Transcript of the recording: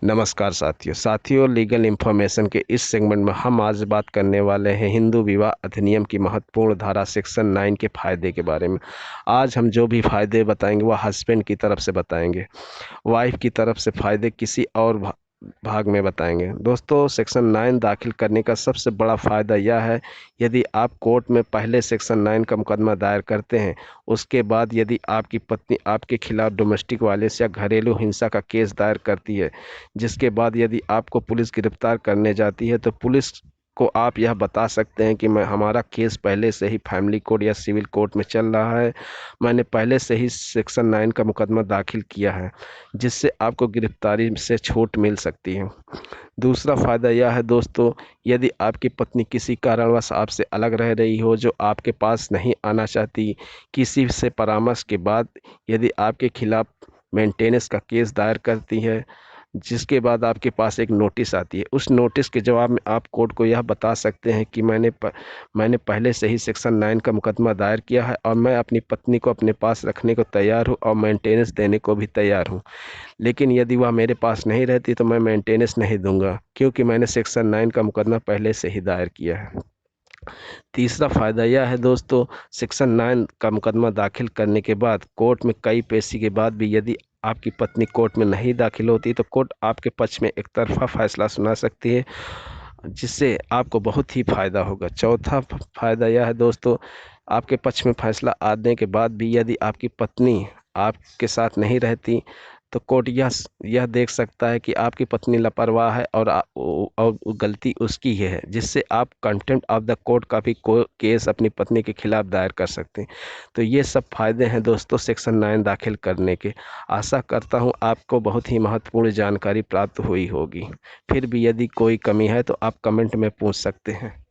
नमस्कार साथियों legal information के इस सेगमेंट में हम आज बात करने वाले हैं हिंदू विवाह अधिनियम की महत्वपूर्ण धारा सेक्शन 9 के फायदे के बारे में। आज हम जो भी फायदे बताएंगे वह हस्बैंड की तरफ से बताएंगे, वाइफ की तरफ से फायदे किसी और भाग में बताएंगे। दोस्तों, सेक्शन 9 दाखिल करने का सबसे बड़ा फ़ायदा यह है, यदि आप कोर्ट में पहले सेक्शन 9 का मुकदमा दायर करते हैं, उसके बाद यदि आपकी पत्नी आपके खिलाफ डोमेस्टिक वायलेंस या घरेलू हिंसा का केस दायर करती है, जिसके बाद यदि आपको पुलिस गिरफ्तार करने जाती है, तो पुलिस को आप यह बता सकते हैं कि मैं हमारा केस पहले से ही फैमिली कोर्ट या सिविल कोर्ट में चल रहा है, मैंने पहले से ही सेक्शन 9 का मुकदमा दाखिल किया है, जिससे आपको गिरफ्तारी से छूट मिल सकती है। दूसरा फ़ायदा यह है दोस्तों, यदि आपकी पत्नी किसी कारणवश आपसे अलग रह रही हो, जो आपके पास नहीं आना चाहती, किसी से परामर्श के बाद यदि आपके खिलाफ मेंटेनेंस का केस दायर करती है, जिसके बाद आपके पास एक नोटिस आती है, उस नोटिस के जवाब में आप कोर्ट को यह बता सकते हैं कि मैंने पहले से ही सेक्शन 9 का मुकदमा दायर किया है और मैं अपनी पत्नी को अपने पास रखने को तैयार हूँ और मेंटेनेंस देने को भी तैयार हूँ। लेकिन यदि वह मेरे पास नहीं रहती तो मैं मेंटेनेंस नहीं दूंगा, क्योंकि मैंने सेक्शन 9 का मुकदमा पहले से ही दायर किया है। तीसरा फ़ायदा यह है दोस्तों, सेक्शन 9 का मुकदमा दाखिल करने के बाद कोर्ट में कई पेशी के बाद भी यदि आपकी पत्नी कोर्ट में नहीं दाखिल होती, तो कोर्ट आपके पक्ष में एक तरफा फैसला सुना सकती है, जिससे आपको बहुत ही फ़ायदा होगा। चौथा फ़ायदा यह है दोस्तों, आपके पक्ष में फैसला आने के बाद भी यदि आपकी पत्नी आपके साथ नहीं रहती, तो कोर्ट यह देख सकता है कि आपकी पत्नी लापरवाह है और गलती उसकी ही है, जिससे आप कंटेम्प्ट ऑफ द कोर्ट का भी केस अपनी पत्नी के खिलाफ दायर कर सकते हैं। तो ये सब फायदे हैं दोस्तों सेक्शन 9 दाखिल करने के। आशा करता हूँ आपको बहुत ही महत्वपूर्ण जानकारी प्राप्त हुई होगी। फिर भी यदि कोई कमी है तो आप कमेंट में पूछ सकते हैं।